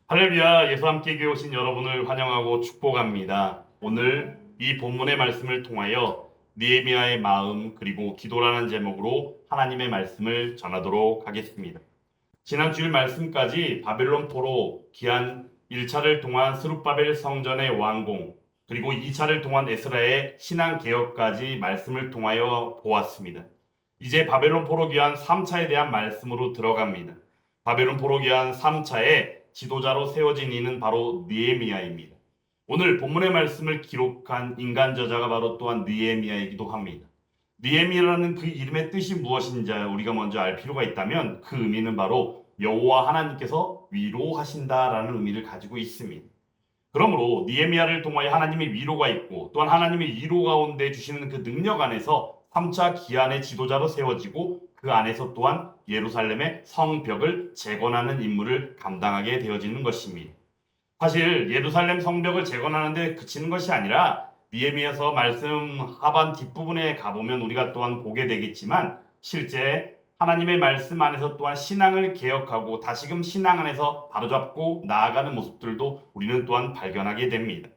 할렐루야, 예수 함께 교회 오신 여러분을 환영하고 축복합니다. 오늘 이 본문의 말씀을 통하여 느헤미야의 마음 그리고 기도라는 제목으로 하나님의 말씀을 전하도록 하겠습니다. 지난 주일 말씀까지 바벨론 포로 기한 1차를 통한 스룹바벨 성전의 완공 그리고 2차를 통한 에스라의 신앙 개혁까지 말씀을 통하여 보았습니다. 이제 바벨론 포로 귀환 3차에 대한 말씀으로 들어갑니다. 바벨론 포로 귀환 3차에 지도자로 세워진 이는 바로 느헤미야입니다. 오늘 본문의 말씀을 기록한 인간 저자가 바로 또한 느헤미야이기도 합니다. 느헤미야라는 그 이름의 뜻이 무엇인지 우리가 먼저 알 필요가 있다면 그 의미는 바로 여호와 하나님께서 위로하신다라는 의미를 가지고 있습니다. 그러므로 느헤미야를 통하여 하나님의 위로가 있고 또한 하나님의 위로 가운데 주시는 그 능력 안에서 3차 기한의 지도자로 세워지고 그 안에서 또한 예루살렘의 성벽을 재건하는 임무를 감당하게 되어지는 것입니다. 사실 예루살렘 성벽을 재건하는 데 그치는 것이 아니라 느헤미야서 말씀 하반 뒷부분에 가보면 우리가 또한 보게 되겠지만 실제 하나님의 말씀 안에서 또한 신앙을 개혁하고 다시금 신앙 안에서 바로잡고 나아가는 모습들도 우리는 또한 발견하게 됩니다.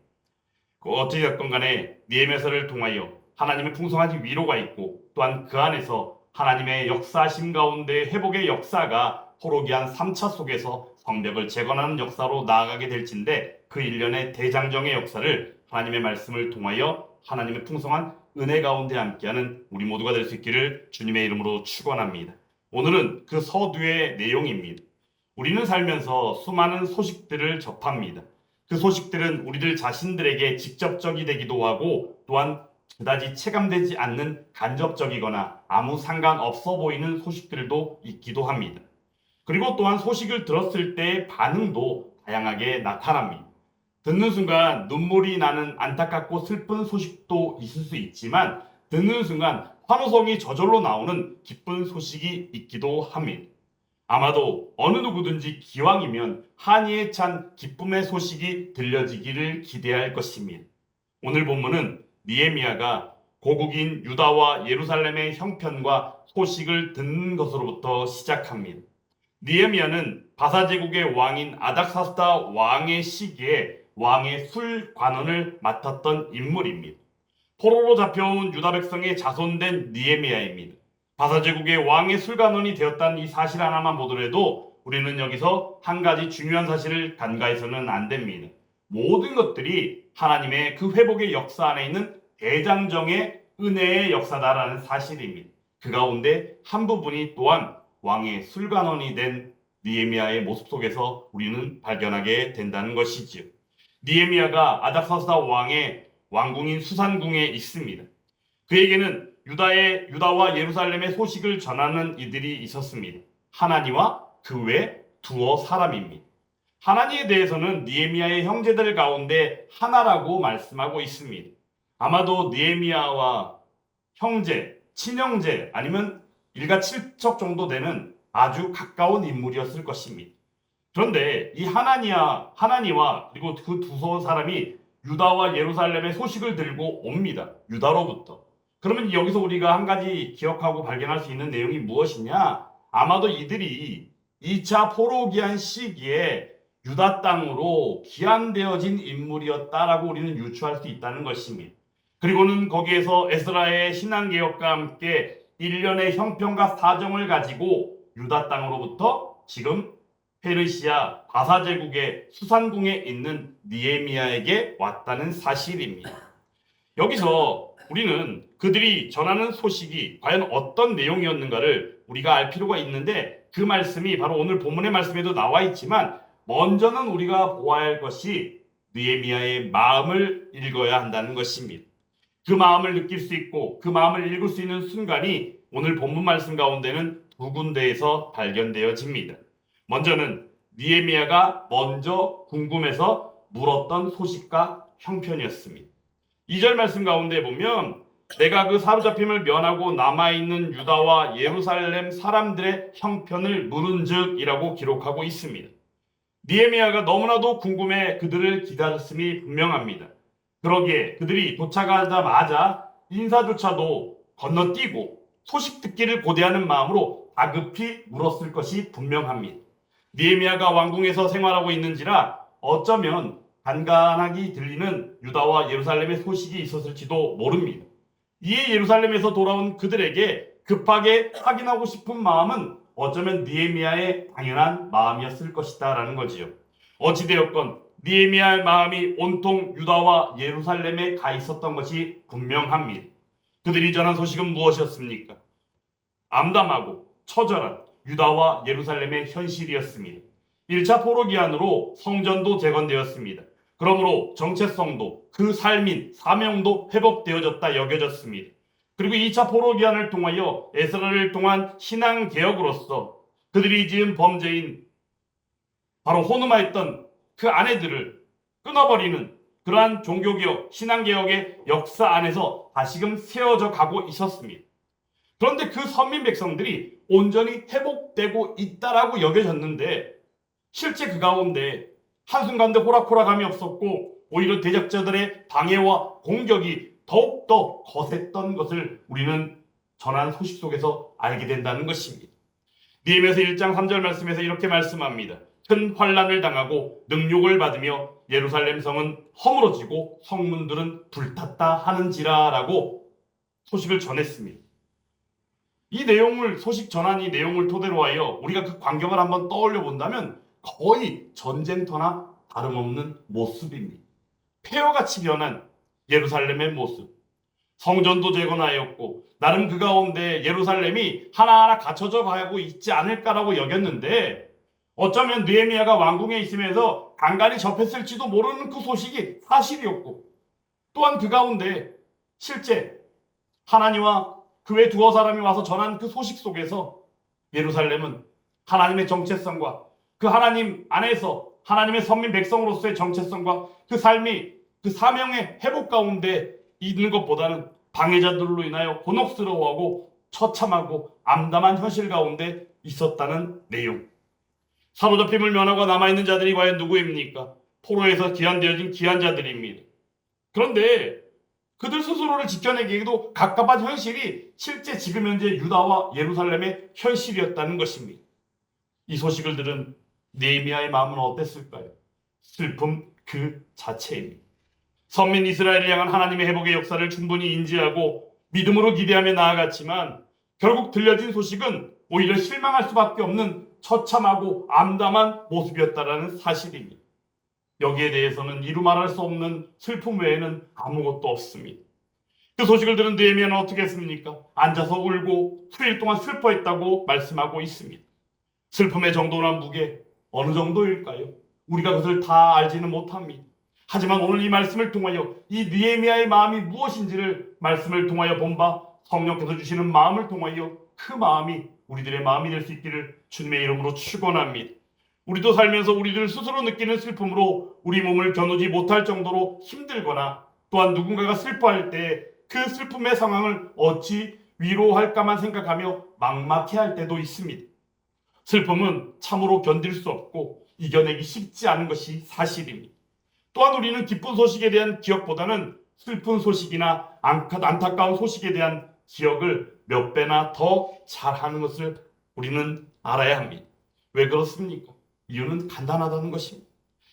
어찌됐건 간에 느헤미야서를 통하여 하나님의 풍성한 위로가 있고 또한 그 안에서 하나님의 역사심 가운데 회복의 역사가 포로기한 3차 속에서 성벽을 재건하는 역사로 나아가게 될진데 그 일련의 대장정의 역사를 하나님의 말씀을 통하여 하나님의 풍성한 은혜 가운데 함께하는 우리 모두가 될 수 있기를 주님의 이름으로 축원합니다. 오늘은 그 서두의 내용입니다. 우리는 살면서 수많은 소식들을 접합니다. 그 소식들은 우리들 자신들에게 직접적이 되기도 하고 또한 그다지 체감되지 않는 간접적이거나 아무 상관없어 보이는 소식들도 있기도 합니다. 그리고 또한 소식을 들었을 때의 반응도 다양하게 나타납니다. 듣는 순간 눈물이 나는 안타깝고 슬픈 소식도 있을 수 있지만 듣는 순간 환호성이 저절로 나오는 기쁜 소식이 있기도 합니다. 아마도 어느 누구든지 기왕이면 한이에 찬 기쁨의 소식이 들려지기를 기대할 것입니다. 오늘 본문은 느헤미야가 고국인 유다와 예루살렘의 형편과 소식을 듣는 것으로부터 시작합니다. 느헤미야는 바사제국의 왕인 아닥사스다 왕의 시기에 왕의 술 관원을 맡았던 인물입니다. 포로로 잡혀온 유다 백성의 자손된 느헤미야입니다. 바사제국의 왕의 술관원이 되었다는 이 사실 하나만 보더라도 우리는 여기서 한 가지 중요한 사실을 간과해서는 안 됩니다. 모든 것들이 하나님의 그 회복의 역사 안에 있는 대장정의 은혜의 역사다라는 사실입니다. 그 가운데 한 부분이 또한 왕의 술관원이 된 느헤미야의 모습 속에서 우리는 발견하게 된다는 것이지요. 느헤미야가 아닥사스다 왕의 왕궁인 수산궁에 있습니다. 그에게는 유다와 예루살렘의 소식을 전하는 이들이 있었습니다. 하나니와 그 외 두어 사람입니다. 하나니에 대해서는 느헤미야의 형제들 가운데 하나라고 말씀하고 있습니다. 아마도 느헤미야와 형제, 친형제 아니면 일가 칠척 정도 되는 아주 가까운 인물이었을 것입니다. 그런데 이 하나니와 그리고 그 두 사람이 유다와 예루살렘의 소식을 들고 옵니다. 유다로부터. 그러면 여기서 우리가 한 가지 기억하고 발견할 수 있는 내용이 무엇이냐? 아마도 이들이 2차 포로 기한 시기에 유다 땅으로 기한되어진 인물이었다라고 우리는 유추할 수 있다는 것입니다. 그리고는 거기에서 에스라의 신앙개혁과 함께 일련의 형편과 사정을 가지고 유다 땅으로부터 지금 페르시아 바사제국의 수산궁에 있는 느헤미야에게 왔다는 사실입니다. 여기서 우리는 그들이 전하는 소식이 과연 어떤 내용이었는가를 우리가 알 필요가 있는데 그 말씀이 바로 오늘 본문의 말씀에도 나와 있지만 먼저는 우리가 보아야 할 것이 느헤미야의 마음을 읽어야 한다는 것입니다. 그 마음을 느낄 수 있고 그 마음을 읽을 수 있는 순간이 오늘 본문 말씀 가운데는 두 군데에서 발견되어집니다. 먼저는 느헤미야가 먼저 궁금해서 물었던 소식과 형편이었습니다. 2절 말씀 가운데 보면 내가 그 사로잡힘을 면하고 남아있는 유다와 예루살렘 사람들의 형편을 물은즉이라고 기록하고 있습니다. 느헤미야가 너무나도 궁금해 그들을 기다렸음이 분명합니다. 그러기에 그들이 도착하자마자 인사조차도 건너뛰고 소식 듣기를 고대하는 마음으로 다급히 물었을 것이 분명합니다. 느헤미야가 왕궁에서 생활하고 있는지라 어쩌면 간간하게 들리는 유다와 예루살렘의 소식이 있었을지도 모릅니다. 이에 예루살렘에서 돌아온 그들에게 급하게 확인하고 싶은 마음은 어쩌면 느헤미야의 당연한 마음이었을 것이다라는 거지요. 어찌되었건 느헤미야의 마음이 온통 유다와 예루살렘에 가 있었던 것이 분명합니다. 그들이 전한 소식은 무엇이었습니까? 암담하고 처절한 유다와 예루살렘의 현실이었습니다. 1차 포로 기한으로 성전도 재건되었습니다. 그러므로 정체성도 그 삶인 사명도 회복되어졌다 여겨졌습니다. 그리고 2차 포로 기한을 통하여 에스라를 통한 신앙 개혁으로서 그들이 지은 범죄인 바로 호르마했던 그 아내들을 끊어버리는 그러한 종교개혁, 신앙개혁의 역사 안에서 다시금 세워져 가고 있었습니다. 그런데 그 선민 백성들이 온전히 회복되고 있다라고 여겨졌는데 실제 그 가운데 한순간도 호락호락함이 없었고 오히려 대적자들의 방해와 공격이 더욱더 거셌던 것을 우리는 전한 소식 속에서 알게 된다는 것입니다. 느헤미야서 1장 3절 말씀에서 이렇게 말씀합니다. 큰 환난을 당하고 능욕을 받으며 예루살렘 성은 허물어지고 성문들은 불탔다 하는지라라고 소식을 전했습니다. 이 내용을 소식 전한 이 내용을 토대로 하여 우리가 그 광경을 한번 떠올려 본다면 거의 전쟁터나 다름없는 모습입니다. 폐허같이 변한 예루살렘의 모습. 성전도 재건하였고 나름 그 가운데 예루살렘이 하나하나 갖춰져 가고 있지 않을까라고 여겼는데 어쩌면 느헤미야가 왕궁에 있으면서 간간히 접했을지도 모르는 그 소식이 사실이었고 또한 그 가운데 실제 하나님과 그 외 두어 사람이 와서 전한 그 소식 속에서 예루살렘은 하나님의 정체성과 그 하나님 안에서 하나님의 선민 백성으로서의 정체성과 그 삶이 그 사명의 회복 가운데 있는 것보다는 방해자들로 인하여 곤혹스러워하고 처참하고 암담한 현실 가운데 있었다는 내용. 사로잡힘을 면하고 남아있는 자들이 과연 누구입니까? 포로에서 기한되어진 기한자들입니다. 그런데 그들 스스로를 지켜내기에도 갑갑한 현실이 실제 지금 현재 유다와 예루살렘의 현실이었다는 것입니다. 이 소식을 들은 느헤미야의 마음은 어땠을까요? 슬픔 그 자체입니다. 선민 이스라엘을 향한 하나님의 회복의 역사를 충분히 인지하고 믿음으로 기대하며 나아갔지만 결국 들려진 소식은 오히려 실망할 수밖에 없는 처참하고 암담한 모습이었다라는 사실입니다. 여기에 대해서는 이루 말할 수 없는 슬픔 외에는 아무것도 없습니다. 그 소식을 들은 느헤미야는 어떻게 했습니까? 앉아서 울고 수일 동안 슬퍼했다고 말씀하고 있습니다. 슬픔의 정도나 무게 어느 정도일까요? 우리가 그것을 다 알지는 못합니다. 하지만 오늘 이 말씀을 통하여 이 느헤미야의 마음이 무엇인지를 말씀을 통하여 본바 성령께서 주시는 마음을 통하여 그 마음이 우리들의 마음이 될 수 있기를 주님의 이름으로 축원합니다. 우리도 살면서 우리들 스스로 느끼는 슬픔으로 우리 몸을 겨누지 못할 정도로 힘들거나 또한 누군가가 슬퍼할 때 그 슬픔의 상황을 어찌 위로할까만 생각하며 막막해할 때도 있습니다. 슬픔은 참으로 견딜 수 없고 이겨내기 쉽지 않은 것이 사실입니다. 또한 우리는 기쁜 소식에 대한 기억보다는 슬픈 소식이나 안타까운 소식에 대한 기억을 몇 배나 더 잘하는 것을 우리는 알아야 합니다. 왜 그렇습니까? 이유는 간단하다는 것입니다.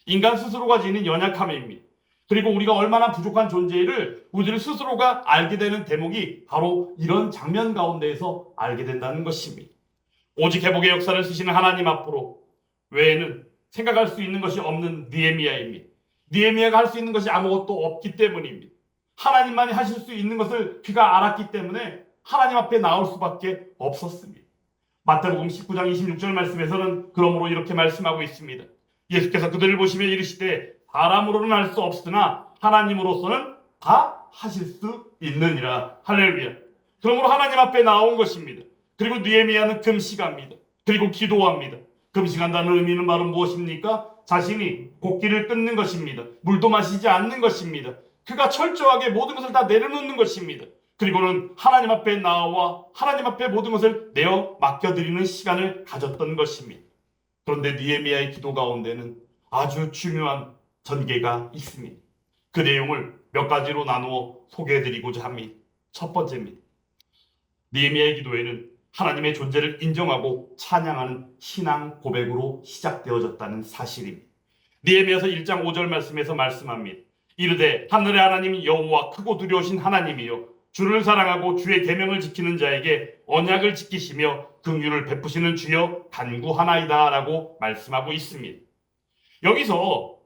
인간 스스로가 지닌 연약함입니다. 그리고 우리가 얼마나 부족한 존재를 우리들 스스로가 알게 되는 대목이 바로 이런 장면 가운데에서 알게 된다는 것입니다. 오직 회복의 역사를 쓰시는 하나님 앞으로 외에는 생각할 수 있는 것이 없는 느헤미야입니다. 느헤미야가 할 수 있는 것이 아무것도 없기 때문입니다. 하나님만이 하실 수 있는 것을 그가 알았기 때문에 하나님 앞에 나올 수밖에 없었습니다. 마태복음 19장 26절 말씀에서는 그러므로 이렇게 말씀하고 있습니다. 예수께서 그들을 보시며 이르시되 사람으로는 할 수 없으나 하나님으로서는 다 하실 수 있느니라. 할렐루야. 그러므로 하나님 앞에 나온 것입니다. 그리고 느헤미야는 금식합니다. 그리고 기도합니다. 금식한다는 의미는 바로 무엇입니까? 자신이 곡기를 끊는 것입니다. 물도 마시지 않는 것입니다. 그가 철저하게 모든 것을 다 내려놓는 것입니다. 그리고는 하나님 앞에 나와 하나님 앞에 모든 것을 내어 맡겨드리는 시간을 가졌던 것입니다. 그런데 느헤미야의 기도 가운데는 아주 중요한 전개가 있습니다. 그 내용을 몇 가지로 나누어 소개해드리고자 합니다. 첫 번째입니다. 느헤미야의 기도에는 하나님의 존재를 인정하고 찬양하는 신앙 고백으로 시작되어졌다는 사실입니다. 느헤미야서 1장 5절 말씀에서 말씀합니다. 이르되 하늘의 하나님 여호와 크고 두려우신 하나님이요 주를 사랑하고 주의 계명을 지키는 자에게 언약을 지키시며 긍휼을 베푸시는 주여 간구하나이다 라고 말씀하고 있습니다. 여기서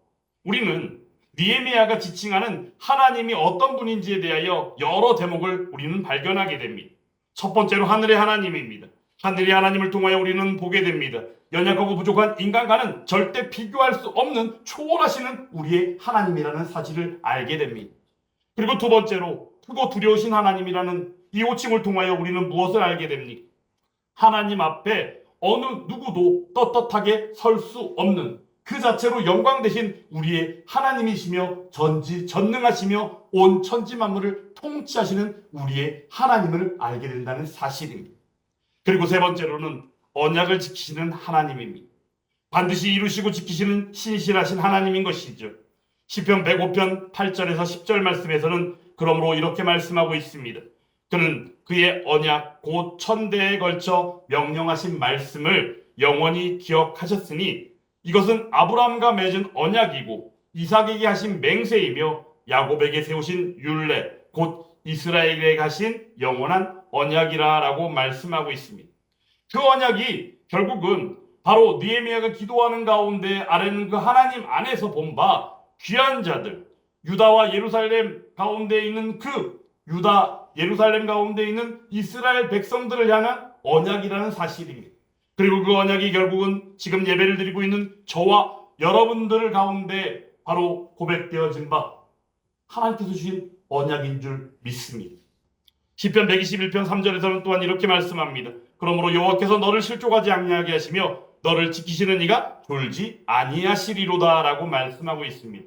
우리는 느헤미야가 지칭하는 하나님이 어떤 분인지에 대하여 여러 대목을 우리는 발견하게 됩니다. 첫 번째로 하늘의 하나님입니다. 하늘의 하나님을 통하여 우리는 보게 됩니다. 연약하고 부족한 인간과는 절대 비교할 수 없는 초월하시는 우리의 하나님이라는 사실을 알게 됩니다. 그리고 두 번째로 크고 두려우신 하나님이라는 이 호칭을 통하여 우리는 무엇을 알게 됩니까? 하나님 앞에 어느 누구도 떳떳하게 설 수 없는 그 자체로 영광 되신 우리의 하나님이시며 전지전능하시며 온 천지 만물을 통치하시는 우리의 하나님을 알게 된다는 사실입니다. 그리고 세 번째로는 언약을 지키시는 하나님입니다. 반드시 이루시고 지키시는 신실하신 하나님인 것이죠. 시편 105편 8절에서 10절 말씀에서는 그러므로 이렇게 말씀하고 있습니다. 그는 그의 언약 곧 천대에 걸쳐 명령하신 말씀을 영원히 기억하셨으니 이것은 아브라함과 맺은 언약이고 이삭에게 하신 맹세이며 야곱에게 세우신 율례 곧 이스라엘에게 하신 영원한 언약이라 라고 말씀하고 있습니다. 그 언약이 결국은 바로 느헤미야가 기도하는 가운데 아래는 그 하나님 안에서 본 바 귀한 자들 유다와 예루살렘 가운데 있는 예루살렘 가운데 있는 이스라엘 백성들을 향한 언약이라는 사실입니다. 그리고 그 언약이 결국은 지금 예배를 드리고 있는 저와 여러분들 가운데 바로 고백되어진 바 하나님께서 주신 언약인 줄 믿습니다. 시편 121편 3절에서는 또한 이렇게 말씀합니다. 그러므로 여호와께서 너를 실족하지 아니하게 하시며 너를 지키시는 이가 졸지 아니하시리로다 라고 말씀하고 있습니다.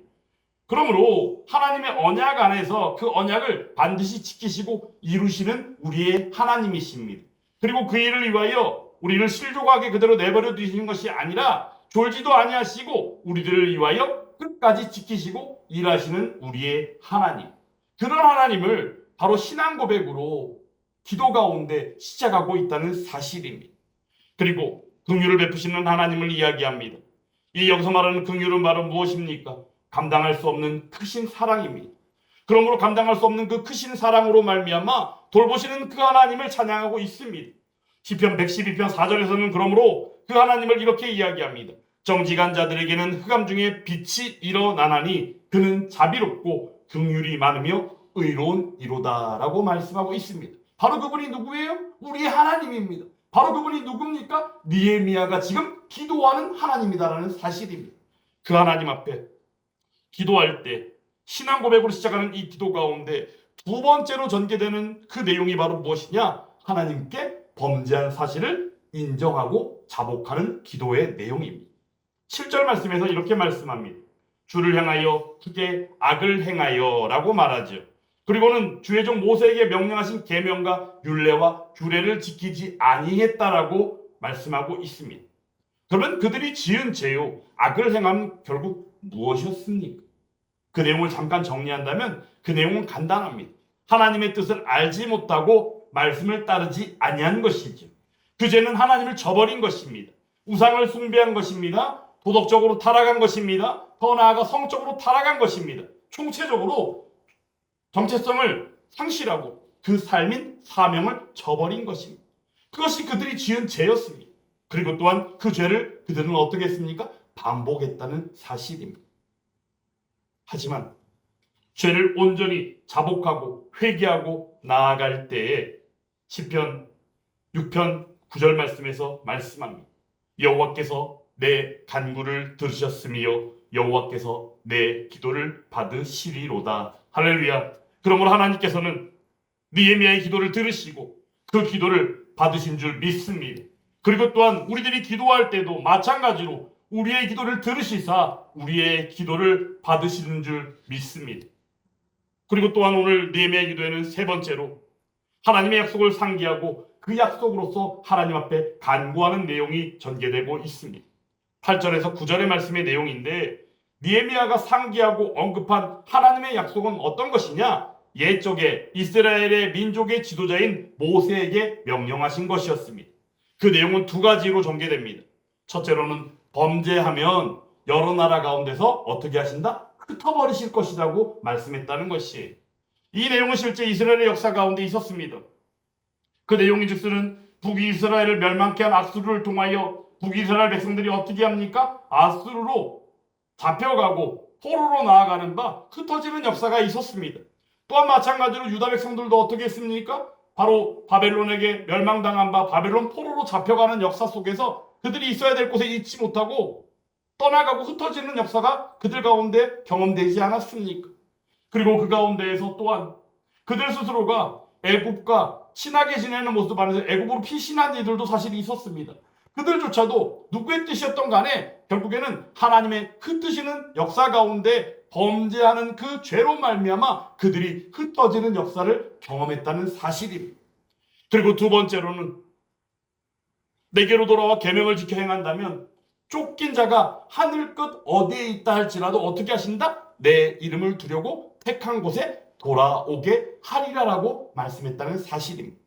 그러므로 하나님의 언약 안에서 그 언약을 반드시 지키시고 이루시는 우리의 하나님이십니다. 그리고 그 일을 위하여 우리를 실족하게 그대로 내버려 두시는 것이 아니라 졸지도 아니하시고 우리들을 위하여 끝까지 지키시고 일하시는 우리의 하나님. 그런 하나님을 바로 신앙 고백으로 기도 가운데 시작하고 있다는 사실입니다. 그리고 긍휼을 베푸시는 하나님을 이야기합니다. 이 여기서 말하는 긍휼은 바로 무엇입니까? 감당할 수 없는 크신 사랑입니다. 그러므로 감당할 수 없는 그 크신 사랑으로 말미암아 돌보시는 그 하나님을 찬양하고 있습니다. 시편 112편 4절에서는 그러므로 그 하나님을 이렇게 이야기합니다. 정직한 자들에게는 흑암 중에 빛이 일어나나니 그는 자비롭고 긍휼이 많으며 의로운 이로다 라고 말씀하고 있습니다. 바로 그분이 누구예요? 우리의 하나님입니다. 바로 그분이 누굽니까? 느헤미야가 지금 기도하는 하나님이다라는 사실입니다. 그 하나님 앞에 기도할 때 신앙 고백으로 시작하는 이 기도 가운데 두 번째로 전개되는 그 내용이 바로 무엇이냐? 하나님께 범죄한 사실을 인정하고 자복하는 기도의 내용입니다. 7절 말씀에서 이렇게 말씀합니다. 주를 향하여 크게 악을 행하여 라고 말하죠. 그리고는 주의 종 모세에게 명령하신 계명과 율례와 규례를 지키지 아니했다라고 말씀하고 있습니다. 그러면 그들이 지은 죄요 악을 행함 결국 무엇이었습니까? 그 내용을 잠깐 정리한다면 그 내용은 간단합니다. 하나님의 뜻을 알지 못하고 말씀을 따르지 아니한 것이죠. 그 죄는 하나님을 저버린 것입니다. 우상을 숭배한 것입니다. 도덕적으로 타락한 것입니다. 더 나아가 성적으로 타락한 것입니다. 총체적으로 정체성을 상실하고 그 삶인 사명을 저버린 것입니다. 그것이 그들이 지은 죄였습니다. 그리고 또한 그 죄를 그들은 어떻게 했습니까? 반복했다는 사실입니다. 하지만 죄를 온전히 자복하고 회개하고 나아갈 때에 시편 6편 9절 말씀에서 말씀합니다. 여호와께서 내 간구를 들으셨으며 여호와께서 내 기도를 받으시리로다. 할렐루야. 그러므로 하나님께서는 느헤미야의 기도를 들으시고 그 기도를 받으신 줄 믿습니다. 그리고 또한 우리들이 기도할 때도 마찬가지로 우리의 기도를 들으시사 우리의 기도를 받으시는 줄 믿습니다. 그리고 또한 오늘 느헤미야의 기도에는 세 번째로 하나님의 약속을 상기하고 그 약속으로서 하나님 앞에 간구하는 내용이 전개되고 있습니다. 8절에서 9절의 말씀의 내용인데 느헤미야가 상기하고 언급한 하나님의 약속은 어떤 것이냐? 옛적에 이스라엘의 민족의 지도자인 모세에게 명령하신 것이었습니다. 그 내용은 두 가지로 전개됩니다. 첫째로는 범죄하면 여러 나라 가운데서 어떻게 하신다? 흩어버리실 것이라고 말씀했다는 것이에요. 이 내용은 실제 이스라엘의 역사 가운데 있었습니다. 그 내용이 즉슨 북이스라엘을 멸망케 한 앗수르를 통하여 북이스라엘 백성들이 어떻게 합니까? 앗수르로 잡혀가고 포로로 나아가는 바 흩어지는 역사가 있었습니다. 또한 마찬가지로 유다 백성들도 어떻게 했습니까? 바로 바벨론에게 멸망당한 바 바벨론 포로로 잡혀가는 역사 속에서 그들이 있어야 될 곳에 있지 못하고 떠나가고 흩어지는 역사가 그들 가운데 경험되지 않았습니까? 그리고 그 가운데에서 또한 그들 스스로가 애굽과 친하게 지내는 모습 안에서 애굽으로 피신한 이들도 사실 있었습니다. 그들조차도 누구의 뜻이었던 간에 결국에는 하나님의 흩으시는 역사 가운데 범죄하는 그 죄로 말미암아 그들이 흩어지는 역사를 경험했다는 사실입니다. 그리고 두 번째로는 내게로 돌아와 계명을 지켜 행한다면 쫓긴 자가 하늘 끝 어디에 있다 할지라도 어떻게 하신다? 내 이름을 두려고 택한 곳에 돌아오게 하리라라고 말씀했다는 사실입니다.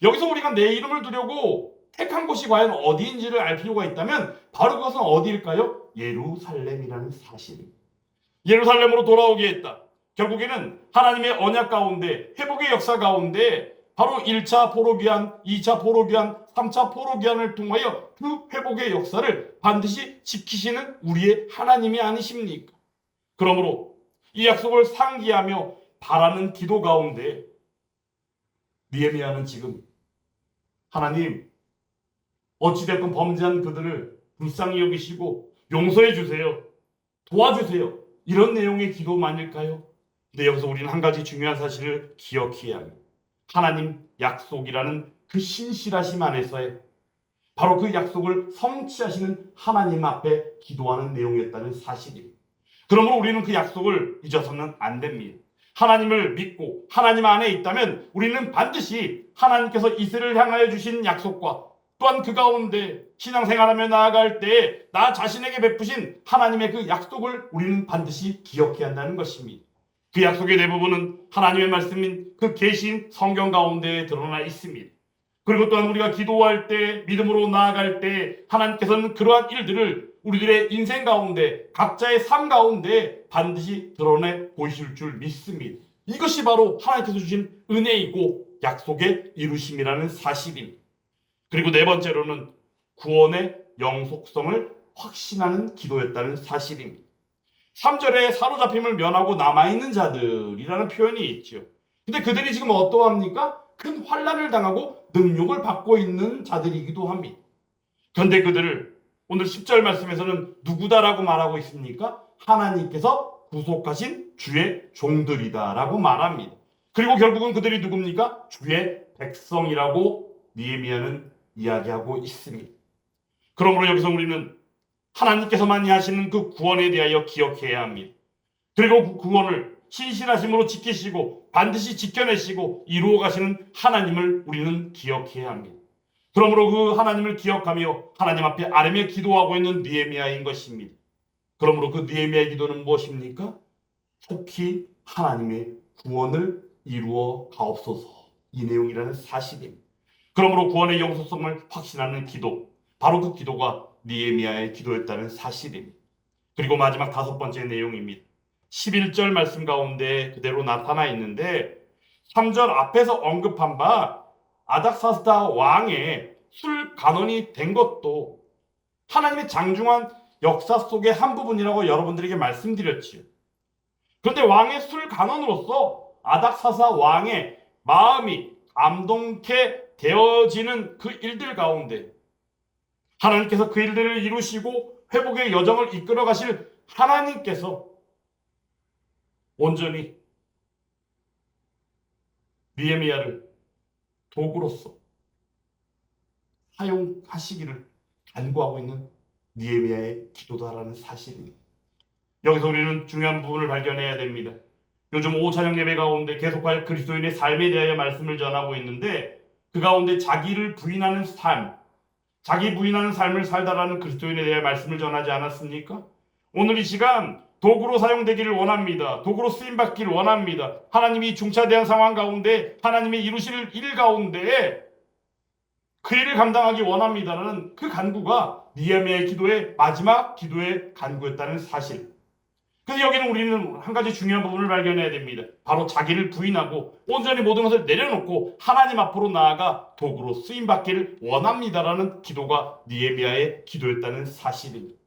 여기서 우리가 내 이름을 두려고 택한 곳이 과연 어디인지를 알 필요가 있다면 바로 그것은 어디일까요? 예루살렘이라는 사실입니다. 예루살렘으로 돌아오게 했다. 결국에는 하나님의 언약 가운데 회복의 역사 가운데 바로 1차 포로기한, 2차 포로기한, 3차 포로기한을 통하여 그 회복의 역사를 반드시 지키시는 우리의 하나님이 아니십니까? 그러므로 이 약속을 상기하며 바라는 기도 가운데 느헤미야는 지금 하나님 어찌됐건 범죄한 그들을 불쌍히 여기시고 용서해 주세요. 도와주세요. 이런 내용의 기도만일까요? 근데 여기서 우리는 한 가지 중요한 사실을 기억해야 합니다. 하나님 약속이라는 그 신실하심 안에서의 바로 그 약속을 성취하시는 하나님 앞에 기도하는 내용이었다는 사실입니다. 그러므로 우리는 그 약속을 잊어서는 안 됩니다. 하나님을 믿고 하나님 안에 있다면 우리는 반드시 하나님께서 이스라엘을 향하여 주신 약속과 또한 그 가운데 신앙생활하며 나아갈 때 나 자신에게 베푸신 하나님의 그 약속을 우리는 반드시 기억해야 한다는 것입니다. 그 약속의 대부분은 하나님의 말씀인 그 계신 성경 가운데에 드러나 있습니다. 그리고 또한 우리가 기도할 때 믿음으로 나아갈 때 하나님께서는 그러한 일들을 우리들의 인생 가운데 각자의 삶 가운데 반드시 드러내 보이실 줄 믿습니다. 이것이 바로 하나님께서 주신 은혜이고 약속의 이루심이라는 사실입니다. 그리고 네 번째로는 구원의 영속성을 확신하는 기도였다는 사실입니다. 3절에 사로잡힘을 면하고 남아있는 자들이라는 표현이 있죠. 근데 그들이 지금 어떠합니까? 큰 환난을 당하고 능욕을 받고 있는 자들이기도 합니다. 그런데 그들을 오늘 10절 말씀에서는 누구다라고 말하고 있습니까? 하나님께서 구속하신 주의 종들이다라고 말합니다. 그리고 결국은 그들이 누굽니까? 주의 백성이라고 느헤미야는 이야기하고 있습니다. 그러므로 여기서 우리는 하나님께서만이 하시는 그 구원에 대하여 기억해야 합니다. 그리고 그 구원을 신실하심으로 지키시고 반드시 지켜내시고 이루어 가시는 하나님을 우리는 기억해야 합니다. 그러므로 그 하나님을 기억하며 하나님 앞에 아뢰며 기도하고 있는 느헤미야인 것입니다. 그러므로 그 느헤미야의 기도는 무엇입니까? 속히 하나님의 구원을 이루어 가옵소서, 이 내용이라는 사실입니다. 그러므로 구원의 영속성을 확신하는 기도, 바로 그 기도가 느헤미야의 기도였다는 사실입니다. 그리고 마지막 다섯 번째 내용입니다. 11절 말씀 가운데 그대로 나타나 있는데 3절 앞에서 언급한 바 아닥사스다 왕의 술 간원이 된 것도 하나님의 장중한 역사 속의 한 부분이라고 여러분들에게 말씀드렸지요. 그런데 왕의 술 간원으로서 아닥사스다 왕의 마음이 감동케 되어지는 그 일들 가운데 하나님께서 그 일들을 이루시고 회복의 여정을 이끌어 가실 하나님께서 온전히 느헤미야를 도구로서 사용하시기를 간구하고 있는 느헤미야의 기도다라는 사실입니다. 여기서 우리는 중요한 부분을 발견해야 됩니다. 요즘 오찬양 예배 가운데 계속할 그리스도인의 삶에 대하여 말씀을 전하고 있는데 그 가운데 자기를 부인하는 삶, 자기 부인하는 삶을 살다라는 그리스도인에 대해 말씀을 전하지 않았습니까? 오늘 이 시간 도구로 사용되기를 원합니다. 도구로 쓰임받기를 원합니다. 하나님이 중차대한 상황 가운데 하나님이 이루실 일 가운데 그 일을 감당하기 원합니다라는 그 간구가 느헤미야의 기도의 마지막 기도의 간구였다는 사실. 그래서 여기는 우리는 한 가지 중요한 부분을 발견해야 됩니다. 바로 자기를 부인하고 온전히 모든 것을 내려놓고 하나님 앞으로 나아가 도구로 쓰임받기를 원합니다라는 기도가 느헤미야의 기도였다는 사실입니다.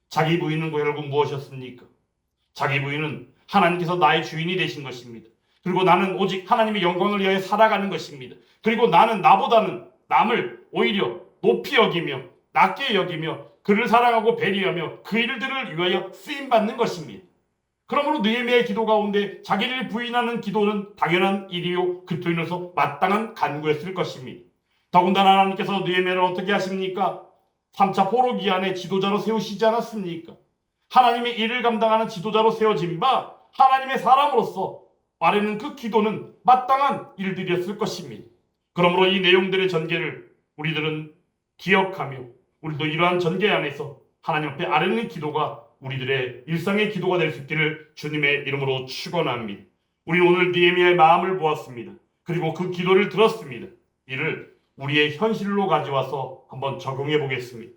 자기 부인은 결국 무엇이었습니까? 자기 부인은 하나님께서 나의 주인이 되신 것입니다. 그리고 나는 오직 하나님의 영광을 위하여 살아가는 것입니다. 그리고 나는 나보다는 남을 오히려 높이 여기며 낮게 여기며 그를 사랑하고 배려하며 그 일들을 위하여 쓰임받는 것입니다. 그러므로 느헤미야의 기도 가운데 자기를 부인하는 기도는 당연한 일이요 그로 인해서 마땅한 간구였을 것입니다. 더군다나 하나님께서 느헤미야를 어떻게 하십니까? 3차 포로 기한에 지도자로 세우시지 않았습니까? 하나님의 일을 감당하는 지도자로 세워진 바 하나님의 사람으로서 말하는 그 기도는 마땅한 일들이었을 것입니다. 그러므로 이 내용들의 전개를 우리들은 기억하며 우리도 이러한 전개 안에서 하나님 앞에 아뢰는 기도가 우리들의 일상의 기도가 될 수 있기를 주님의 이름으로 축원합니다. 우리는 오늘 느헤미야의 마음을 보았습니다. 그리고 그 기도를 들었습니다. 이를 우리의 현실로 가져와서 한번 적용해 보겠습니다.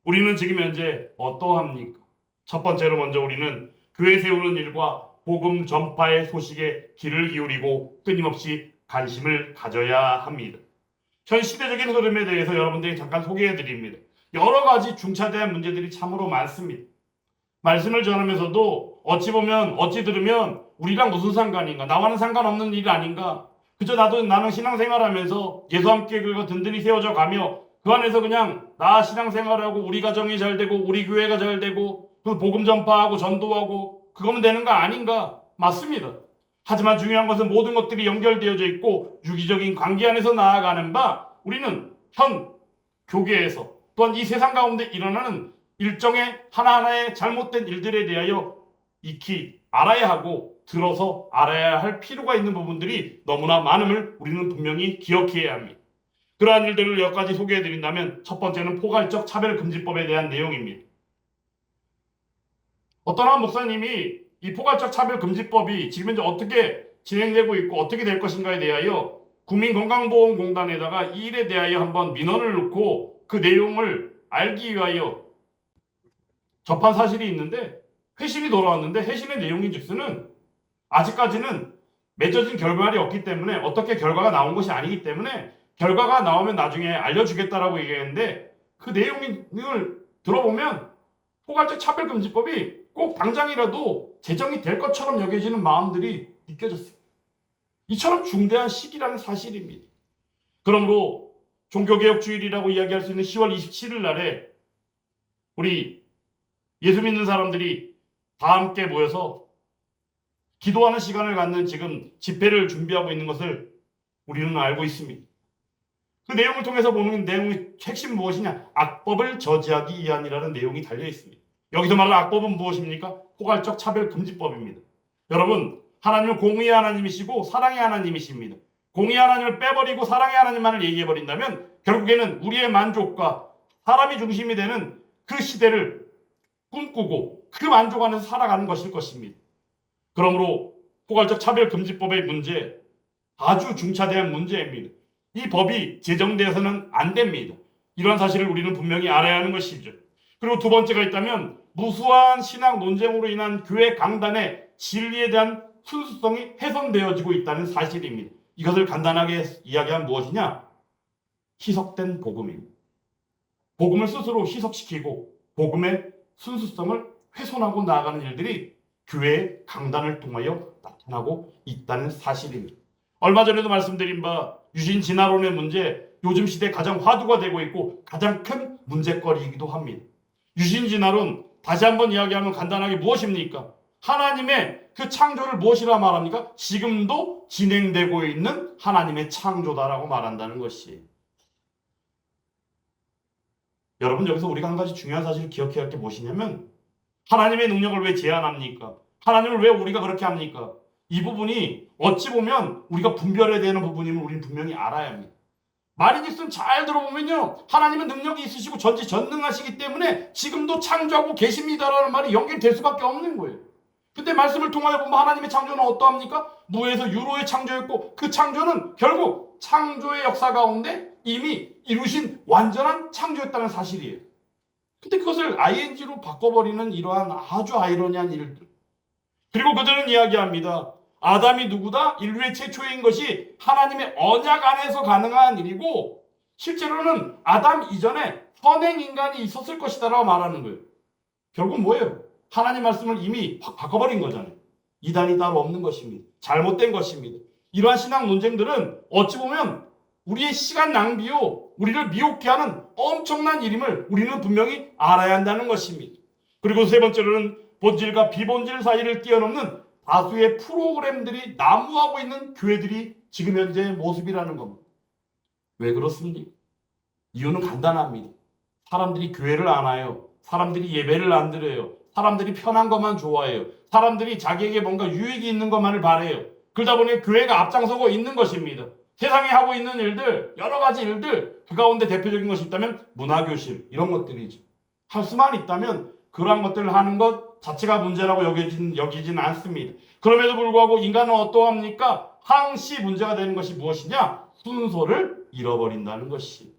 우리는 지금 현재 어떠합니까? 첫 번째로 먼저 우리는 교회 세우는 일과 복음 전파의 소식에 귀를 기울이고 끊임없이 관심을 가져야 합니다. 현 시대적인 흐름에 대해서 여러분들이 잠깐 소개해 드립니다. 여러 가지 중차대한 문제들이 참으로 많습니다. 말씀을 전하면서도 어찌 들으면 우리랑 무슨 상관인가? 나와는 상관없는 일 아닌가? 그저 나는 신앙생활하면서 예수와 함께 그가 든든히 세워져 가며 그 안에서 그냥 나 신앙생활하고 우리 가정이 잘 되고 우리 교회가 잘 되고 그 복음 전파하고 전도하고 그거면 되는 거 아닌가? 맞습니다. 하지만 중요한 것은 모든 것들이 연결되어져 있고 유기적인 관계 안에서 나아가는 바 우리는 현 교계에서 또한 이 세상 가운데 일어나는 일정의 하나하나의 잘못된 일들에 대하여 익히 알아야 하고 들어서 알아야 할 필요가 있는 부분들이 너무나 많음을 우리는 분명히 기억해야 합니다. 그러한 일들을 몇 가지 소개해드린다면 첫 번째는 포괄적 차별금지법에 대한 내용입니다. 어떤 한 목사님이 이 포괄적 차별금지법이 지금 현재 어떻게 진행되고 있고 어떻게 될 것인가에 대하여 국민건강보험공단에다가 이 일에 대하여 한번 민원을 넣고 그 내용을 알기 위하여 접한 사실이 있는데 회신이 돌아왔는데 회신의 내용인즉슨은 아직까지는 맺어진 결과물이 없기 때문에 어떻게 결과가 나온 것이 아니기 때문에 결과가 나오면 나중에 알려주겠다라고 얘기했는데 그 내용을 들어보면 포괄적 차별금지법이 꼭 당장이라도 제정이 될 것처럼 여겨지는 마음들이 느껴졌어요. 이처럼 중대한 시기라는 사실입니다. 그러므로 종교개혁주일이라고 이야기할 수 있는 10월 27일 날에 우리 예수 믿는 사람들이 다 함께 모여서 기도하는 시간을 갖는 지금 집회를 준비하고 있는 것을 우리는 알고 있습니다. 그 내용을 통해서 보는 내용의 핵심 무엇이냐? 악법을 저지하기 위함이라는 내용이 달려 있습니다. 여기서 말하는 악법은 무엇입니까? 포괄적 차별금지법입니다. 여러분, 하나님은 공의의 하나님이시고 사랑의 하나님이십니다. 공의의 하나님을 빼버리고 사랑의 하나님만을 얘기해버린다면 결국에는 우리의 만족과 사람이 중심이 되는 그 시대를 꿈꾸고 그 만족 안에서 살아가는 것일 것입니다. 그러므로 포괄적 차별금지법의 문제, 아주 중차대한 문제입니다. 이 법이 제정되어서는 안 됩니다. 이런 사실을 우리는 분명히 알아야 하는 것이죠. 그리고 두 번째가 있다면 무수한 신학 논쟁으로 인한 교회 강단의 진리에 대한 순수성이 훼손되어지고 있다는 사실입니다. 이것을 간단하게 이야기하면 무엇이냐? 희석된 복음입니다. 복음을 스스로 희석시키고 복음의 순수성을 훼손하고 나아가는 일들이 교회의 강단을 통하여 나타나고 있다는 사실입니다. 얼마 전에도 말씀드린 바 유신 진화론의 문제, 요즘 시대 가장 화두가 되고 있고 가장 큰 문제거리이기도 합니다. 유신 진화론 다시 한번 이야기하면 간단하게 무엇입니까? 하나님의 그 창조를 무엇이라 말합니까? 지금도 진행되고 있는 하나님의 창조다라고 말한다는 것이. 여러분, 여기서 우리가 한 가지 중요한 사실을 기억해야 할 게 무엇이냐면 하나님의 능력을 왜 제한합니까? 하나님을 왜 우리가 그렇게 합니까? 이 부분이 어찌 보면 우리가 분별해야 되는 부분임을 우리는 분명히 알아야 합니다. 마리니슨 잘 들어보면요, 하나님은 능력이 있으시고 전지전능하시기 때문에 지금도 창조하고 계십니다라는 말이 연결될 수밖에 없는 거예요. 근데 말씀을 통하여 보면 하나님의 창조는 어떠합니까? 무에서 유로의 창조였고, 그 창조는 결국 창조의 역사 가운데 이미 이루신 완전한 창조였다는 사실이에요. 근데 그것을 ing로 바꿔버리는 이러한 아주 아이러니한 일들. 그리고 그들은 이야기합니다. 아담이 누구다? 인류의 최초인 것이 하나님의 언약 안에서 가능한 일이고, 실제로는 아담 이전에 선행 인간이 있었을 것이다라고 말하는 거예요. 결국 뭐예요? 하나님 말씀을 이미 확 바꿔버린 거잖아요. 이단이 따로 없는 것입니다. 잘못된 것입니다. 이러한 신학 논쟁들은 어찌 보면 우리의 시간 낭비요, 우리를 미혹해 하는 엄청난 일임을 우리는 분명히 알아야 한다는 것입니다. 그리고 세 번째로는 본질과 비본질 사이를 뛰어넘는 다수의 프로그램들이 난무하고 있는 교회들이 지금 현재의 모습이라는 겁니다. 왜 그렇습니까? 이유는 간단합니다. 사람들이 교회를 안 와요. 사람들이 예배를 안 드려요. 사람들이 편한 것만 좋아해요. 사람들이 자기에게 뭔가 유익이 있는 것만을 바라요. 그러다 보니 교회가 앞장서고 있는 것입니다. 세상에 하고 있는 일들, 여러 가지 일들, 그 가운데 대표적인 것이 있다면 문화교실, 이런 것들이죠. 할 수만 있다면 그러한 것들을 하는 것 자체가 문제라고 여기진 않습니다. 그럼에도 불구하고 인간은 어떠합니까? 항시 문제가 되는 것이 무엇이냐? 순서를 잃어버린다는 것이.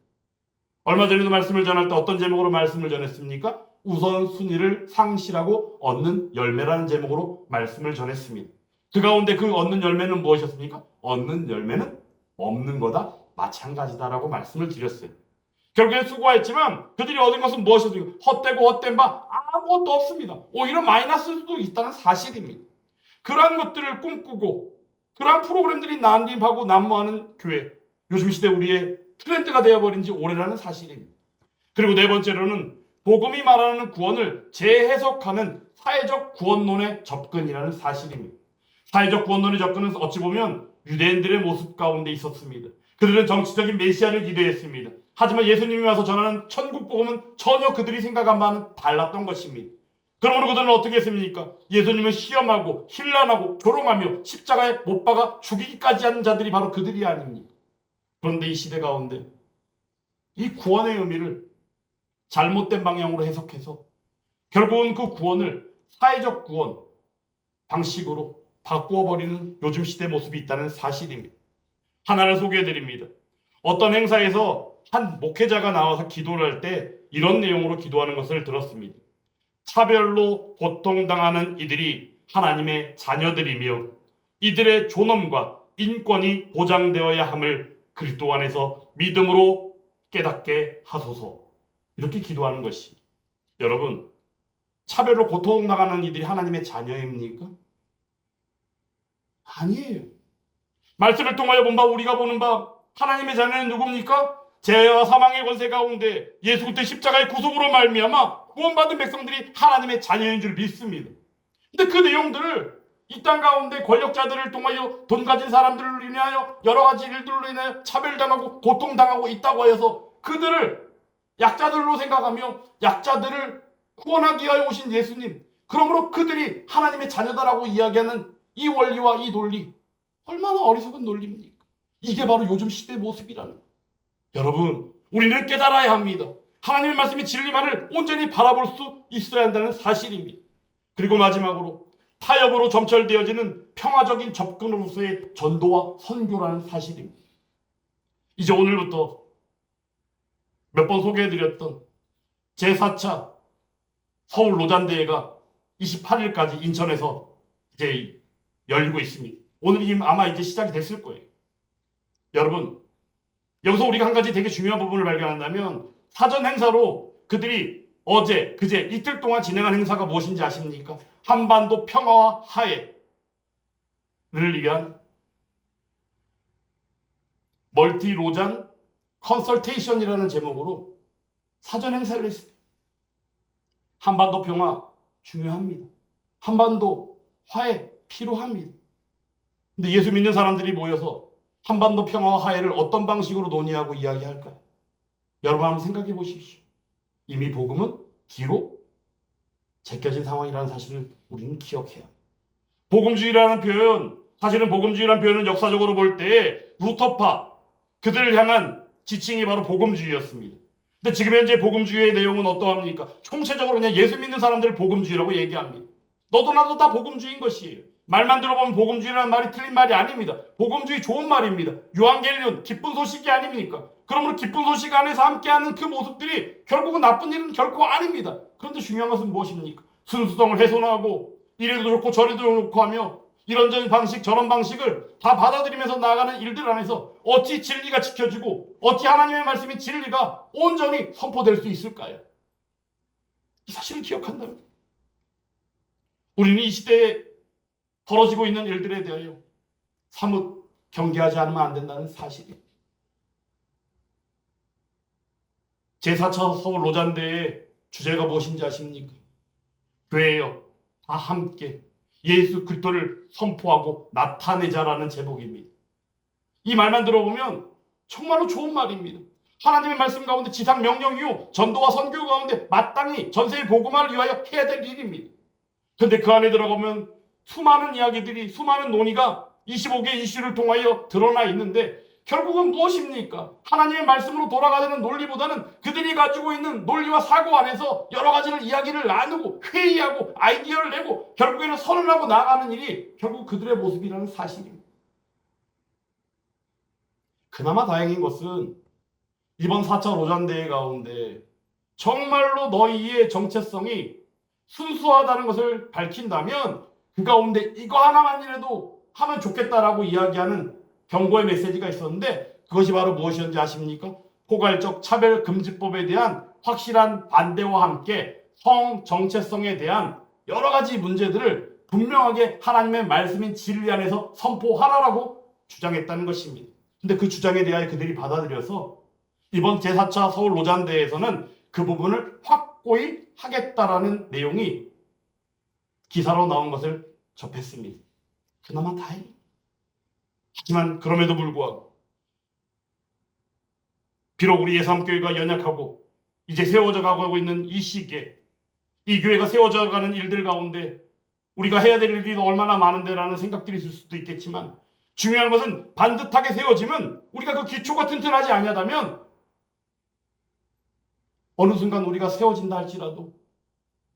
얼마 전에도 말씀을 전할 때 어떤 제목으로 말씀을 전했습니까? 우선순위를 상실하고 얻는 열매라는 제목으로 말씀을 전했습니다. 그 가운데 그 얻는 열매는 무엇이었습니까? 얻는 열매는 없는 거다, 마찬가지다라고 말씀을 드렸어요. 결국엔 수고했지만 그들이 얻은 것은 무엇이었습니까? 헛되고 헛된 바 아무것도 없습니다. 오히려 마이너스일 수도 있다는 사실입니다. 그러한 것들을 꿈꾸고 그러한 프로그램들이 난립하고 난무하는 교회, 요즘 시대 우리의 트렌드가 되어버린 지 오래라는 사실입니다. 그리고 네 번째로는 복음이 말하는 구원을 재해석하는 사회적 구원론의 접근이라는 사실입니다. 사회적 구원론의 접근은 어찌 보면 유대인들의 모습 가운데 있었습니다. 그들은 정치적인 메시아를 기대했습니다. 하지만 예수님이 와서 전하는 천국 복음은 전혀 그들이 생각한 바는 달랐던 것입니다. 그러므로 그들은 어떻게 했습니까? 예수님을 시험하고 힐난하고 조롱하며 십자가에 못 박아 죽이기까지 하는 자들이 바로 그들이 아닙니까? 그런데 이 시대 가운데 이 구원의 의미를 잘못된 방향으로 해석해서 결국은 그 구원을 사회적 구원 방식으로 바꾸어버리는 요즘 시대 모습이 있다는 사실입니다. 하나를 소개해드립니다. 어떤 행사에서 한 목회자가 나와서 기도를 할 때 이런 내용으로 기도하는 것을 들었습니다. 차별로 고통당하는 이들이 하나님의 자녀들이며 이들의 존엄과 인권이 보장되어야 함을 그리스도 안에서 믿음으로 깨닫게 하소서. 이렇게 기도하는 것이, 여러분, 차별로 고통당하는 이들이 하나님의 자녀입니까? 아니에요. 말씀을 통하여 본 바, 우리가 보는 바, 하나님의 자녀는 누굽니까? 죄와 사망의 권세 가운데 예수 그리스도의 십자가의 구속으로 말미암아 구원받은 백성들이 하나님의 자녀인 줄 믿습니다. 근데 그 내용들을 이 땅 가운데 권력자들을 통하여, 돈 가진 사람들을 인하여, 여러 가지 일들로 인하여 차별당하고 고통당하고 있다고 해서 그들을 약자들로 생각하며 약자들을 구원하기 위하여 오신 예수님, 그러므로 그들이 하나님의 자녀다라고 이야기하는 이 원리와 이 논리, 얼마나 어리석은 논리입니까? 이게 바로 요즘 시대의 모습이라는 거예요. 여러분, 우리는 깨달아야 합니다. 하나님의 말씀이 진리만을 온전히 바라볼 수 있어야 한다는 사실입니다. 그리고 마지막으로 타협으로 점철되어지는 평화적인 접근으로서의 전도와 선교라는 사실입니다. 이제 오늘부터 몇 번 소개해드렸던 제4차 서울 로잔대회가 28일까지 인천에서 이제 열리고 있습니다. 오늘이 아마 이제 시작이 됐을 거예요. 여러분, 여기서 우리가 한 가지 되게 중요한 부분을 발견한다면, 사전 행사로 그들이 어제, 그제, 이틀 동안 진행한 행사가 무엇인지 아십니까? 한반도 평화와 화해를 위한 멀티 로잔 컨설테이션이라는 제목으로 사전 행사를 했습니다. 한반도 평화 중요합니다. 한반도 화해 필요합니다. 근데 예수 믿는 사람들이 모여서 한반도 평화와 화해를 어떤 방식으로 논의하고 이야기할까요? 여러분 한번 생각해 보십시오. 이미 복음은 뒤로 제껴진 상황이라는 사실을 우리는 기억해야 합니다. 복음주의라는 표현, 사실은 복음주의라는 표현은 역사적으로 볼 때 루터파, 그들을 향한 지칭이 바로 복음주의였습니다. 근데 지금 현재 복음주의의 내용은 어떠합니까? 총체적으로 그냥 예수 믿는 사람들을 복음주의라고 얘기합니다. 너도 나도 다 복음주의인 것이에요. 말만 들어보면 복음주의라는 말이 틀린 말이 아닙니다. 복음주의 좋은 말입니다. 유한겔리온 기쁜 소식이 아닙니까? 그러므로 기쁜 소식 안에서 함께하는 그 모습들이 결국은 나쁜 일은 결코 아닙니다. 그런데 중요한 것은 무엇입니까? 순수성을 훼손하고 이래도 좋고 저래도 좋고 하며 이런저런 방식 저런 방식을 다 받아들이면서 나아가는 일들 안에서 어찌 진리가 지켜지고 어찌 하나님의 말씀인 진리가 온전히 선포될 수 있을까요? 이 사실을 기억한다면 우리는 이 시대에 벌어지고 있는 일들에 대하여 사뭇 경계하지 않으면 안 된다는 사실이 제4차 서울 로잔대의 주제가 무엇인지 아십니까? 교회여 다 함께 예수 그리스도를 선포하고 나타내자라는 제목입니다. 이 말만 들어보면 정말로 좋은 말입니다. 하나님의 말씀 가운데 지상 명령 이후 전도와 선교 가운데 마땅히 전세의 복음화를 위하여 해야 될 일입니다. 그런데 그 안에 들어가면 수많은 이야기들이 수많은 논의가 25개 이슈를 통하여 드러나 있는데 결국은 무엇입니까? 하나님의 말씀으로 돌아가는 논리보다는 그들이 가지고 있는 논리와 사고 안에서 여러 가지를 이야기를 나누고 회의하고 아이디어를 내고 결국에는 선언하고 나아가는 일이 결국 그들의 모습이라는 사실입니다. 그나마 다행인 것은 이번 4차 로잔대회 가운데 정말로 너희의 정체성이 순수하다는 것을 밝힌다면 그 가운데 이거 하나만이라도 하면 좋겠다라고 이야기하는 경고의 메시지가 있었는데 그것이 바로 무엇이었는지 아십니까? 포괄적 차별금지법에 대한 확실한 반대와 함께 성 정체성에 대한 여러 가지 문제들을 분명하게 하나님의 말씀인 진리 안에서 선포하라라고 주장했다는 것입니다. 근데 그 주장에 대하여 그들이 받아들여서 이번 제4차 서울 로잔대에서는 그 부분을 확고히 하겠다라는 내용이 기사로 나온 것을 접했습니다. 그나마 다행입니다. 하지만 그럼에도 불구하고 비록 우리 예수교회가 연약하고 이제 세워져 가고 있는 이 시기에 이 교회가 세워져 가는 일들 가운데 우리가 해야 될 일이 얼마나 많은데라는 생각들이 있을 수도 있겠지만 중요한 것은 반듯하게 세워지면 우리가 그 기초가 튼튼하지 아니하다면 어느 순간 우리가 세워진다 할지라도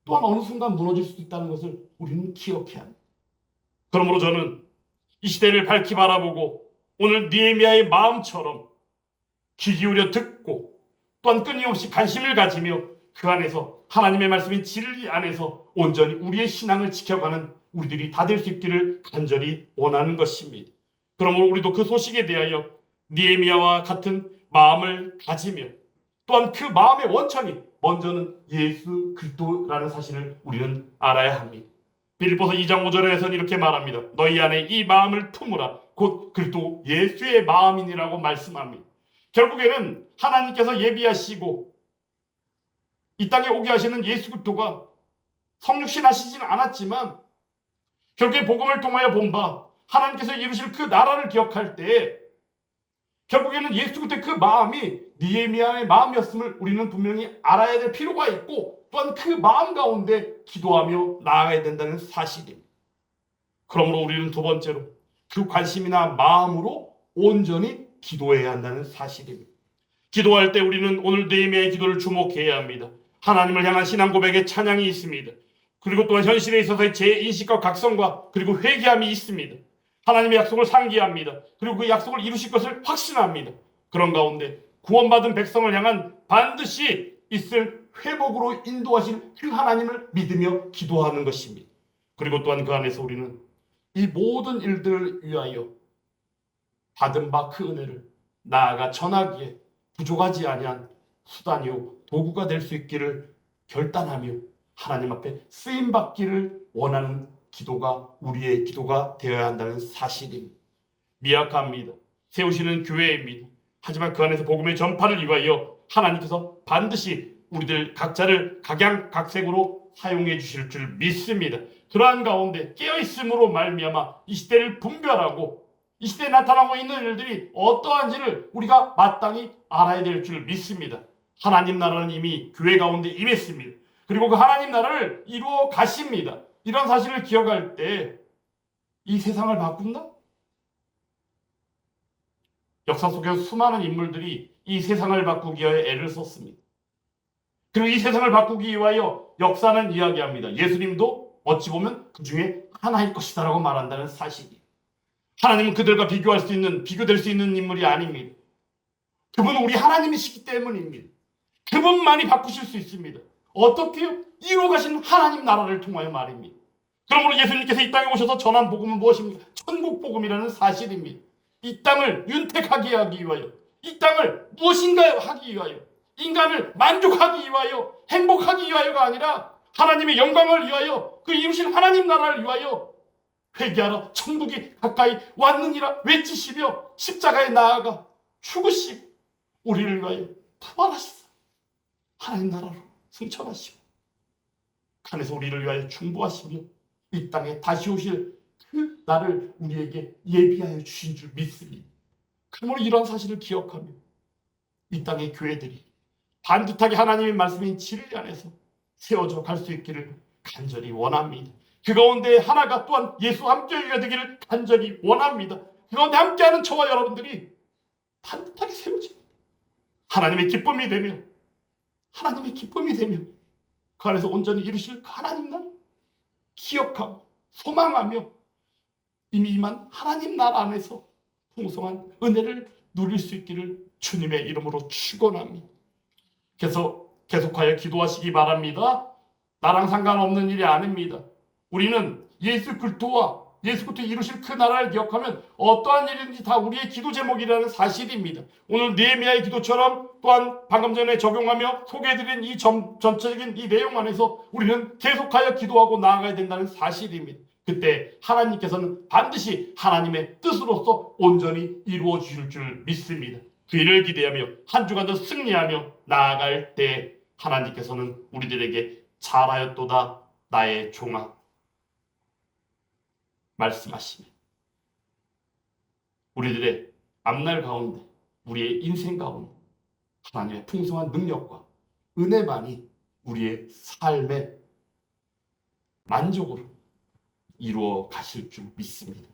또한 어느 순간 무너질 수도 있다는 것을 우리는 기억해야 합니다. 그러므로 저는 이 시대를 밝히 바라보고 오늘 느헤미야의 마음처럼 귀 기울여 듣고 또한 끊임없이 관심을 가지며 그 안에서 하나님의 말씀인 진리 안에서 온전히 우리의 신앙을 지켜가는 우리들이 다 될 수 있기를 간절히 원하는 것입니다. 그러므로 우리도 그 소식에 대하여 느헤미야와 같은 마음을 가지며 또한 그 마음의 원천이 먼저는 예수 그리스도라는 사실을 우리는 알아야 합니다. 빌립보서 2장 5절에서는 이렇게 말합니다. 너희 안에 이 마음을 품으라. 곧 그리스도 예수의 마음이니라고 말씀합니다. 결국에는 하나님께서 예비하시고 이 땅에 오게 하시는 예수 그리스도가 성육신하시지는 않았지만 결국에 복음을 통하여 본 바 하나님께서 이루실 그 나라를 기억할 때 결국에는 예수 그리스도의 그 마음이 느헤미야의 마음이었음을 우리는 분명히 알아야 될 필요가 있고 또한 그 마음 가운데 기도하며 나아가야 된다는 사실입니다. 그러므로 우리는 두 번째로 그 관심이나 마음으로 온전히 기도해야 한다는 사실입니다. 기도할 때 우리는 오늘 느헤미야의 기도를 주목해야 합니다. 하나님을 향한 신앙 고백의 찬양이 있습니다. 그리고 또한 현실에 있어서의 재인식과 각성과 그리고 회개함이 있습니다. 하나님의 약속을 상기합니다. 그리고 그 약속을 이루실 것을 확신합니다. 그런 가운데 구원받은 백성을 향한 반드시 있을 회복으로 인도하신 그 하나님을 믿으며 기도하는 것입니다. 그리고 또한 그 안에서 우리는 이 모든 일들을 위하여 받은 바 그 은혜를 나아가 전하기에 부족하지 아니한 수단이요 도구가 될 수 있기를 결단하며 하나님 앞에 쓰임받기를 원하는 기도가 우리의 기도가 되어야 한다는 사실입니다. 미약합니다. 세우시는 교회입니다. 하지만 그 안에서 복음의 전파를 위하여 하나님께서 반드시 우리들 각자를 각양각색으로 사용해 주실 줄 믿습니다. 그러한 가운데 깨어있음으로 말미암아 이 시대를 분별하고 이 시대에 나타나고 있는 일들이 어떠한지를 우리가 마땅히 알아야 될 줄 믿습니다. 하나님 나라는 이미 교회 가운데 임했습니다. 그리고 그 하나님 나라를 이루어 가십니다. 이런 사실을 기억할 때 이 세상을 바꾼다? 역사 속에서 수많은 인물들이 이 세상을 바꾸기 위하여 애를 썼습니다. 그리고 이 세상을 바꾸기 위하여 역사는 이야기합니다. 예수님도 어찌 보면 그 중에 하나일 것이다라고 말한다는 사실이. 하나님은 그들과 비교될 수 있는 인물이 아닙니다. 그분은 우리 하나님이시기 때문입니다. 그분만이 바꾸실 수 있습니다. 어떻게요? 이루 가신 하나님 나라를 통하여 말입니다. 그러므로 예수님께서 이 땅에 오셔서 전한 복음은 무엇입니까? 천국 복음이라는 사실입니다. 이 땅을 윤택하게 하기 위하여, 이 땅을 무엇인가요? 하기 위하여, 인간을 만족하기 위하여, 행복하기 위하여가 아니라 하나님의 영광을 위하여, 그 이루신 하나님 나라를 위하여 회개하라 천국이 가까이 왔느니라 외치시며 십자가에 나아가 죽으시고 우리를 위하여 부활하시사 하나님 나라로 승천하시고 하늘에서 우리를 위하여 중보하시며 이 땅에 다시 오실 그 날을 우리에게 예비하여 주신 줄 믿습니다. 그러므로 이런 사실을 기억하며 이 땅의 교회들이 반듯하게 하나님의 말씀인 진리 안에서 세워져 갈 수 있기를 간절히 원합니다. 그 가운데 하나가 또한 예수 함께하게 되기를 간절히 원합니다. 그 가운데 함께하는 저와 여러분들이 반듯하게 세워집니다. 하나님의 기쁨이 되며 그 안에서 온전히 이루실 그 하나님 나라 기억하고 소망하며 이미 임한 하나님 나라 안에서 풍성한 은혜를 누릴 수 있기를 주님의 이름으로 축원합니다. 그래서 계속하여 기도하시기 바랍니다. 나랑 상관없는 일이 아닙니다. 우리는 예수 그리스도와 이루실 그 나라를 기억하면 어떠한 일인지 다 우리의 기도 제목이라는 사실입니다. 오늘 느헤미야의 기도처럼 또한 방금 전에 적용하며 소개해드린 이 전체적인 이 내용 안에서 우리는 계속하여 기도하고 나아가야 된다는 사실입니다. 그때 하나님께서는 반드시 하나님의 뜻으로서 온전히 이루어 주실 줄 믿습니다. 그 일을 기대하며 한 주간도 승리하며 나아갈 때 하나님께서는 우리들에게 잘하였도다 나의 종아 말씀하시며 우리들의 앞날 가운데 우리의 인생 가운데 하나님의 풍성한 능력과 은혜만이 우리의 삶의 만족으로 이루어 가실 줄 믿습니다.